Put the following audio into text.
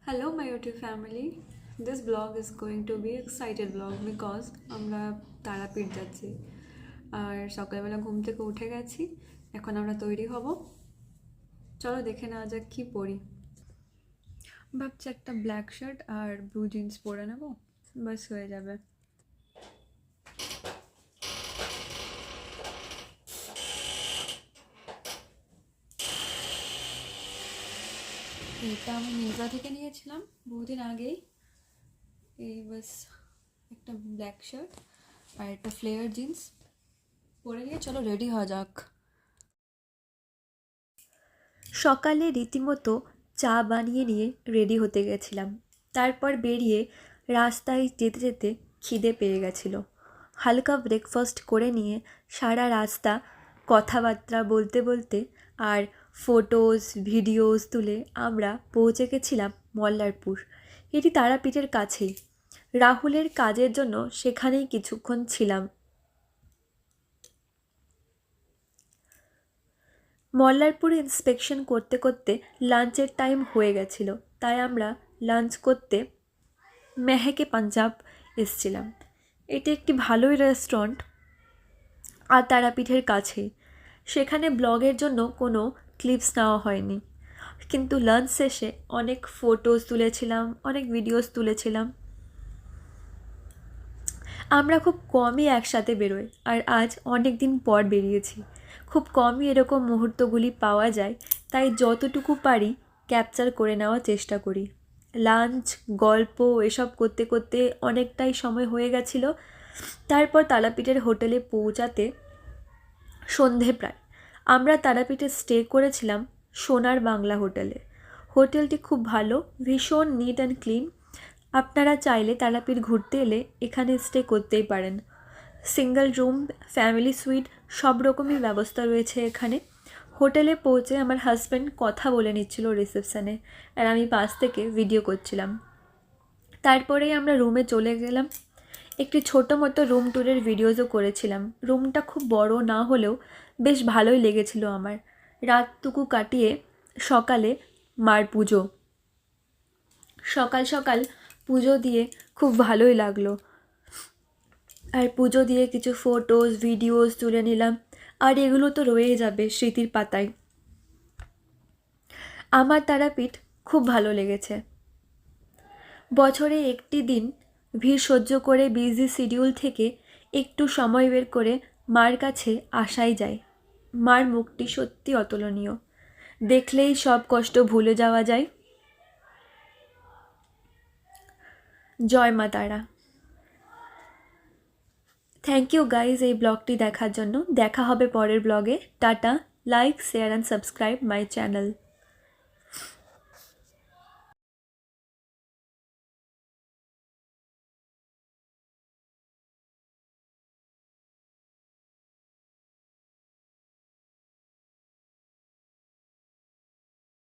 Hello, my YouTube family. This vlog is going to be excited vlog because আমরা তারাপীঠ যাচ্ছি আর সকালবেলা ঘুম থেকে উঠে গেছি। এখন আমরা তৈরি হব। চলো দেখে নেওয়া যাক কি পরি। ভাবছি একটা ব্ল্যাক শার্ট আর ব্লু জিন্স পরে নেব, বাস হয়ে যাবে। এটা আমি মিন্ত্রা থেকে নিয়েছিলাম বহুদিন আগেই। এই বাস একটা ব্ল্যাক শার্ট আর একটা ফ্লেয়ার জিন্স পরে নিয়ে চলো রেডি হওয়া যাক। সকালে রীতিমতো চা বানিয়ে নিয়ে রেডি হতে গেছিলাম। তারপর বেরিয়ে রাস্তায় যেতে যেতে খিদে পেয়ে গেছিলো। হালকা ব্রেকফাস্ট করে নিয়ে সারা রাস্তা কথাবার্তা বলতে বলতে আর ফটোজ ভিডিওস তুলে আমরা পৌঁছে গেছিলাম মল্লারপুর। এটি তারাপীঠের কাছেই। রাহুলের কাজের জন্য সেখানেই কিছুক্ষণ ছিলাম। মল্লারপুরে ইন্সপেকশন করতে করতে লাঞ্চের টাইম হয়ে গেছিলো, তাই আমরা লাঞ্চ করতে মেহেকে পাঞ্জাব এসছিলাম। এটি একটি ভালোই রেস্টুরেন্ট আর তারাপীঠের কাছে। সেখানে ব্লগের জন্য কোনো ক্লিপস নেওয়া হয়নি, কিন্তু লাঞ্চ শেষে অনেক ফটোজ তুলেছিলাম, অনেক ভিডিওস তুলেছিলাম। আমরা খুব কমই একসাথে বেরোই আর আজ অনেক দিন পর বেরিয়েছি। খুব কমই এরকম মুহূর্তগুলি পাওয়া যায়, তাই যতটুকু পারি ক্যাপচার করে নেওয়ার চেষ্টা করি। লাঞ্চ গল্প এসব করতে করতে অনেকটাই সময় হয়ে গেছিলো। তারপর তারাপীঠের হোটেলে পৌঁছাতে সন্ধে প্রায়। আমরা তারাপীঠে স্টে করেছিলাম সোনার বাংলা হোটেলে। হোটেলটি খুব ভালো, ভীষণ নিট অ্যান্ড ক্লিন। আপনারা চাইলে তারাপীঠ ঘুরতে এলে এখানে স্টে করতেই পারেন। সিঙ্গল রুম, ফ্যামিলি সুইট সব রকমই ব্যবস্থা রয়েছে এখানে। হোটেলে পৌঁছে আমার হাজব্যান্ড কথা বলে নিচ্ছিল রিসেপশানে, আর আমি পাশ থেকে ভিডিও করছিলাম। তারপরেই আমরা রুমে চলে গেলাম। একটি ছোটো মতো রুম ট্যুরের ভিডিওসও করেছিলাম। রুমটা খুব বড় না হলেও বেশ ভালোই লেগেছিল আমার। রাতটুকু কাটিয়ে সকালে মার পুজো। সকাল সকাল পুজো দিয়ে খুব ভালোই লাগলো। আর পুজো দিয়ে কিছু ফটোস ভিডিওস তুলে নিলাম, আর এগুলো তো রয়েই যাবে স্মৃতির পাতায়। আমার তারাপীঠ খুব ভালো লেগেছে। বছরে একটি দিন ভিড় সহ্য করে বিজি শিডিউল থেকে একটু সময় বের করে মার কাছে আসাই যায়। মার মুখটি সত্যি অতুলনীয়, দেখলেই সব কষ্ট ভুলে যাওয়া যায়। জয় মা তারা। থ্যাংক ইউ গাইজ এই ব্লগটি দেখার জন্য। দেখা হবে পরের ব্লগে। Tata, like share and subscribe my channel.